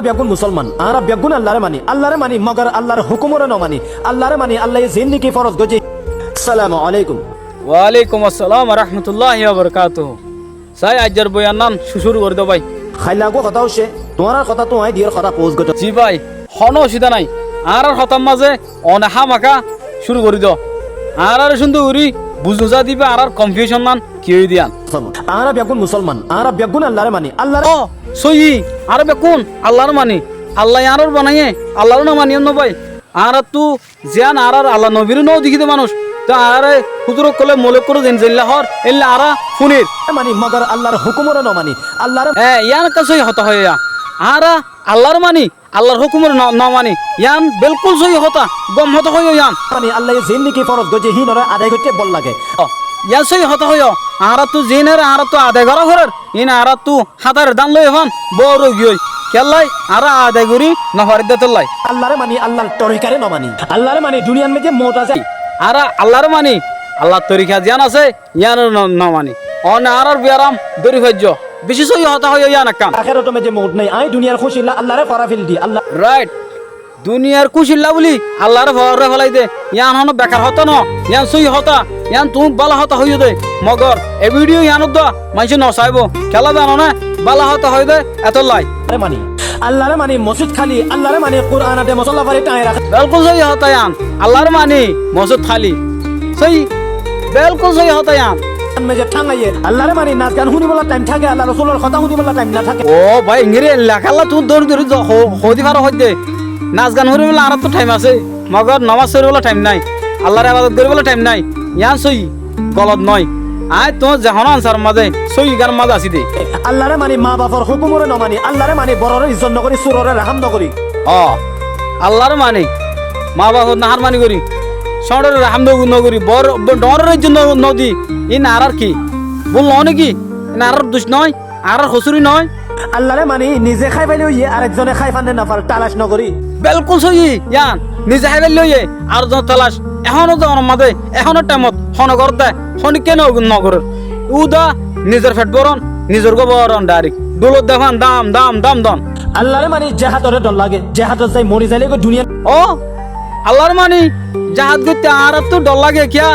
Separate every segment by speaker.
Speaker 1: বেগুন মুসলমান আর বেগুন আল্লাহরে মানি মগর আল্লাহর হুকুমরে ন মানি আল্লাহরে মানি আল্লাহ জিন্দিগি ফরজ গজি। আসসালামু আলাইকুম।
Speaker 2: ওয়ালাইকুম আসসালাম ওয়া রাহমাতুল্লাহি ওয়া বারাকাতুহু। সাই আজর বয়ান নাম শুরু করে দাও ভাই।
Speaker 1: খাইলাগো কথা হচ্ছে তোমার কথা তো আই দিয়ার কথা পোজ গট।
Speaker 2: জি ভাই হনো অসুবিধা নাই আর হতাম মাঝে অনেহা মাকা শুরু করে দাও আর সুন্দর উরি বুঝা দিবে আর কনফিউশন মান কি হই দিয়ান।
Speaker 1: আর বেগুন মুসলমান আর বেগুন আল্লাহরে মানি আল্লাহর
Speaker 2: ও সই আর বেকুন আল্লাহর মানি আল্লাহ আর বানাইয়ে আল্লাহর না মানিও ন ভাই আর তু জিয়ান আর আল্লাহ নবীর নও দেখিতে মানুষ তো আরে হুজুর কলে মলে করে দিন জিল্লা হর এল্লা আরা ফুনির
Speaker 1: মানি মগর আল্লাহর হুকুমরে ন মানি আল্লাহর
Speaker 2: ইয়ান কাছই হতা হয় আরা আল্লাহর মানি আল্লাহর হুকুমের না মানি ইয়ান বিলকুল সই হতা গম হতা হয় ইয়ান
Speaker 1: মানি আল্লাহ জিন্দিগি ফরজ গজি হিনরে আদায় করতে বল লাগে।
Speaker 2: ইয়ান সই হতা হয় আর তু জিনের আর তু আদায় করা ঘরের ইন আর তু হাতার দান লই হন বড় গিয়ে কেলাই আর আদায় করি নহর দেতলাই
Speaker 1: আল্লাহরে মানি আল্লাহর তরিকারে ন মানি আল্লাহরে মানি দুনিয়ার মধ্যে মত আছে
Speaker 2: আর আল্লাহর মানি আল্লাহর তরিকা জ্ঞান আছে ইয়ান না মানি অন আর বিয়ারাম দরি ভাজ্য বেশি সই হতা হয় ইয়ান কাম
Speaker 1: আখিরাতে মধ্যে মত নাই আই দুনিয়ার খুশি আল্লাহরে ফারাফিল দি আল্লাহ
Speaker 2: রাইট দুনিয়ার কুশিল্লা বলি আল্লাহর ভরে ফেলাই দে ইয়ান হন বেকার হতা ন ইয়ান সই হতা ইয়ান তুমি বালা হতা হইও দে মগর এ ভিডিও ইয়ান দ মাইছে ন চাইব খেলা জানো না বালা হতা হই দে এত লাই
Speaker 1: মানি আল্লাহরে মানি মসজিদ খালি আল্লাহরে মানি কুরআনাতে মসল্লা পারি টাই রাখ
Speaker 2: বিলকুল সই হতা ইয়ান আল্লাহর মানি মসজিদ খালি সই বিলকুল সই হতা ইয়ান
Speaker 1: মেজে ঠাঙ্গাইয়ে আল্লাহরে মানি নাচ গান শুনি বলা টাইম থাকে আল্লাহ রাসূলের কথা শুনি বলা টাইম না থাকে।
Speaker 2: ও ভাই ইংরে লেখালা তুই দৌড় দৌড় হদি ফার হইতে নাচ গান হরি বলে আর তো টাইম আছে মগর নামাজ পড়ি বলে টাইম নাই আল্লাহর ইবাদত করি বলে টাইম নাই ইয়ান সই গলত নয় আয় তো যখন আনসার মাঝে সই গান মাঝে আসি দে
Speaker 1: আল্লাহরে মানি মা বাপর হুকুমরে ন মানি আল্লাহরে মানি বড়রে ইজ্জত নকরি সুররে রাহাম নকরি
Speaker 2: ও আল্লাহর মানি মা বাপ নাহার মানি করি সড়রে রাহাম নগরি বড় ডরের জন্য নদী ইন আর কি বললো নাকি ইন আর দুষ নয় আর হসুরি নয়
Speaker 1: আল্লাহরে মানি নিজে খাই পাইলেও ইয়ে আরেকজনে খাই ফান্নে না পার তালাশ নকরি
Speaker 2: বিলকুল সই ইয়ান নিজে খাই পাইলে আর জন তালাশ এখনো জন মাঝে এখনো টাইমত হনগর দে হনি কেন নগরের উদা নিজের ফেট বরণ নিজের গোবরণ ডাইরেক্ট দৌলত দেখান দাম দাম দাম দাম
Speaker 1: আল্লাহরে মানি জাহাতরে ডর লাগে জাহাতত যাই মরি যাইলে দুনিয়া
Speaker 2: ও আল্লাহর মানি জাহাজ করতে আর তো ডর লাগে কিয়া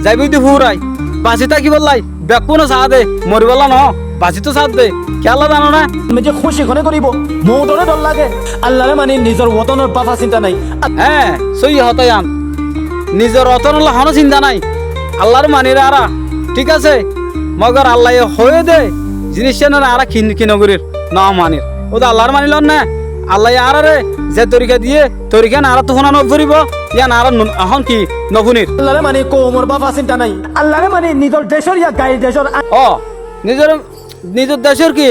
Speaker 2: যাইবি তুই হুরাই বাঁচি থাকি বললাই বেকুনো সাহ দে মরি বললা ন বাঁচি তো সাথ দে খেলা জানো না
Speaker 1: যে খুশি ঘনে করিব মৌতরে ডর লাগে আল্লাহরে মানি নিজের ওতনের বাফা চিন্তা নাই।
Speaker 2: হ্যাঁ সই হতায়ান নিজের অতনলা হনো চিন্তা নাই আল্লাহর মানিরা আরা ঠিক আছে মগর আল্লাহ হয়ে দে জিনিসটা না আরা কিনগরির না মানির ও তো আল্লাহর মানিল না আল্লাহ আর রে যে তরিকা দিয়ে তরিকা না আর তো শোনা নকরিব ইয়ান আর এখন কি নফুনির
Speaker 1: আল্লাহরে মানি কোমর বাফা চিন্তা নাই আল্লাহরে মানি নিজের দেশের ইয়া গায়ের দেশের
Speaker 2: ও নিজের নিজের দেশের কি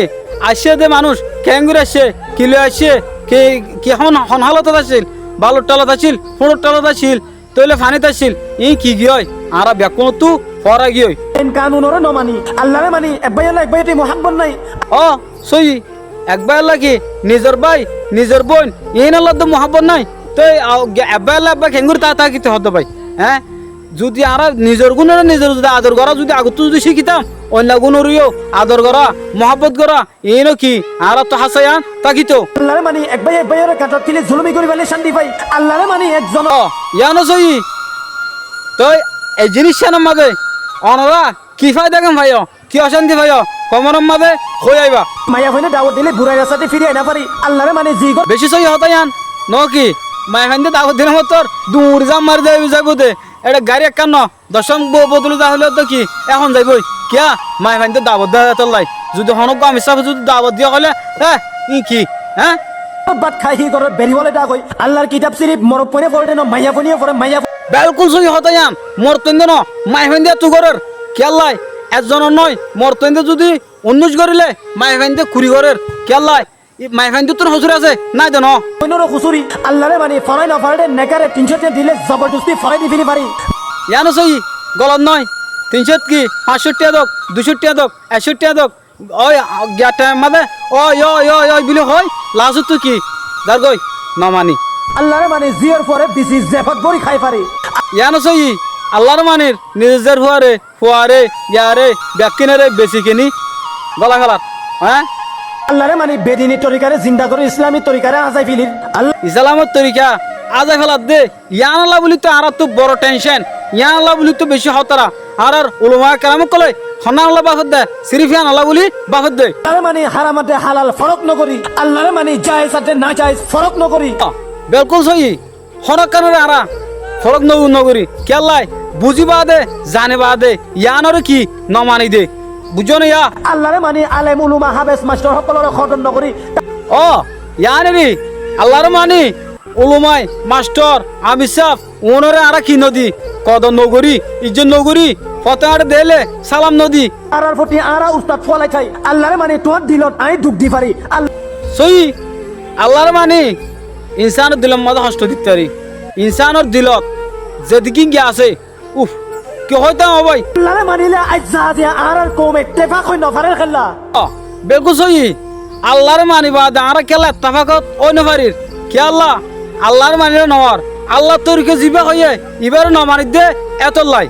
Speaker 2: আসছে দে মানুষ কেঙ্গুর আসছে কিলো আসছে কি এখন হালত আছিল বালুর টালত আছিল ফুড়োর টালত আছিল তৈলে ফানিত আছিল ই কি গিয়ে আর বেকুন তু ফরা গিয়ে
Speaker 1: কানুনরে ন মানি আল্লাহরে মানি একবাইতে মোহাব্বত নাই।
Speaker 2: ও সই একবার লাগি নিজের ভাই নিজের বোন এই আল্লাহ তো মোহাব্বত নাই তো একবার আব্বা খেঙ্গুর তা কিতে হতো ভাই হ্যাঁ যদি আর নিজের গুণের নিজের যদি আদর করা যদি আগত যদি শিখিতাম অন্য গুণরিও আদর করা মহাব্বত করা এই কি আর তো হাসায়ান তাকিতো
Speaker 1: আল্লাহরে মানি একবাইরে কাটত কিলে জুলুমি করি বলে শান্তি পাই আল্লাহরে মানি একজন
Speaker 2: ইয়ানো সই তো এই জিনিসটার মাঝে অনরা কি ফায়দা কেন ভাইও কি অশান্তি ভাইও কমরম মাঝে হয়ে আইবা
Speaker 1: মায়া হইলে দাওয়াত দিলে বুড়াই রাস্তাতে ফিরে আইনা পারি আল্লাহরে মানি জি
Speaker 2: বেশি সই হতায়ান ন কি মায়া ফাইন্দে দাওয়াত দিলে মতর দূর জাম মারি যাইব দে এটা গাড়ি একান্ন দশম বদলে যা হলে তো কি এখন যাইবই কিয়া মায়া ফাইন্দে দাওয়াত দেওয়া তোর লাই যদি হনক আমি সব যদি দাওয়াত দিয়া হলে হ্যাঁ ই কি হ্যাঁ
Speaker 1: বাট খাই হি করে বেরিবলে ডাক হই আল্লাহর কিতাব শরীফ মরক পড়ে পড়ে ন মাইয়া পনিয়ে পড়ে মাইয়া
Speaker 2: বিলকুল সই হতায়ান মোর তৈন্দ ন মায়া ফাইন্দে তু ঘরের কেলাই একজনের নয় মোর তৈন্দ যদি 19 করিলে মায়া ফাইন্দে কুড়ি ঘরের কেলাই মায়া ফাইন্দে তোর হসুর আছে নাই তো ন
Speaker 1: কইনর খুসুরি আল্লাহরে মানি ফরাই না ফরাই নেকারে 300 দিলে জবরদস্তি ফরাই দি ফিরি পারি
Speaker 2: ইয়ানো সই গলত নয় 300 কি 65 টাকা দক 200 টাকা দক 61 টাকা দক ওই গ্যাটা মাদে ওই বিলে হয় লাস্ট তো কি দার গই না মানি
Speaker 1: আল্লাহরে মানি জিয়ার পরে বিসি জেফত বড়ি খাই পারি
Speaker 2: ইয়ানো সই আল্লাহর মানির নিজের ফুয়ারে ইয়ারে ব্যাকিনারে বেশি কিনি গলা খেলার হ্যাঁ
Speaker 1: আল্লাহরে মানি বেদিনী তরিকারে জিন্দা করে ইসলামী তরিকারে আজাই ফিলির আল্লাহ
Speaker 2: ইসলামের তরিকা আজ ফেলাত দে ইয়ান আল্লাহ বলি তো আর তো বড় টেনশন ইয়ান আল্লাহ বলি তো বেশি হতারা আর উলমা কালাম কলে হনা আল্লাহ বাফত দে সিরিফ ইয়ান আল্লাহ বলি বাফত দে
Speaker 1: আল্লাহরে মানি হারামাতে হালাল ফরক নকরি আল্লাহরে মানি জায়েজ আতে না জায়েজ ফরক নকরি
Speaker 2: বিলকুল সহি হরক কারণে আরা ফরক নগরী কেল্লাই বুঝিবা দে জানিবা দে ইয়ানরে কি নমানি দে বুঝো না ইয়া
Speaker 1: আল্লাহরে মানি আলেম উলুমা হাবেস মাস্টার সকলরে খতম নকরি
Speaker 2: ও ইয়ানেরি আল্লাহর মানি উলুমাই মাস্টার আবিসাফ ওনরে আরা কি নদী কদ নগরী ইজ্জত নগরী ফতার দেলে সালাম নদী
Speaker 1: আরার প্রতি আরা উস্তাদ ফলাই চাই আল্লাহরে মানি তোর দিলত আই দুঃখ দি পারি
Speaker 2: সই আল্লাহর মানি ইনসানের দিলের মধ্যে হস্ত দিতে পারি ইনসানের দিলত যেদিকে গিয়ে আছে উফ কি হইতাম ভাই
Speaker 1: আল্লাহরে মানিলে আজ যা আরার কমে তেফাক হই নফারের খেলা
Speaker 2: বেলকুল সই আল্লাহর মানিবা আর খেলা তাফাকত ওই নফারির কে আল্লাহ আল্লাহর মানিলে নওয়ার আল্লাহ তোরকে জিবা হইয়ে এবার নমানি দে এত লাই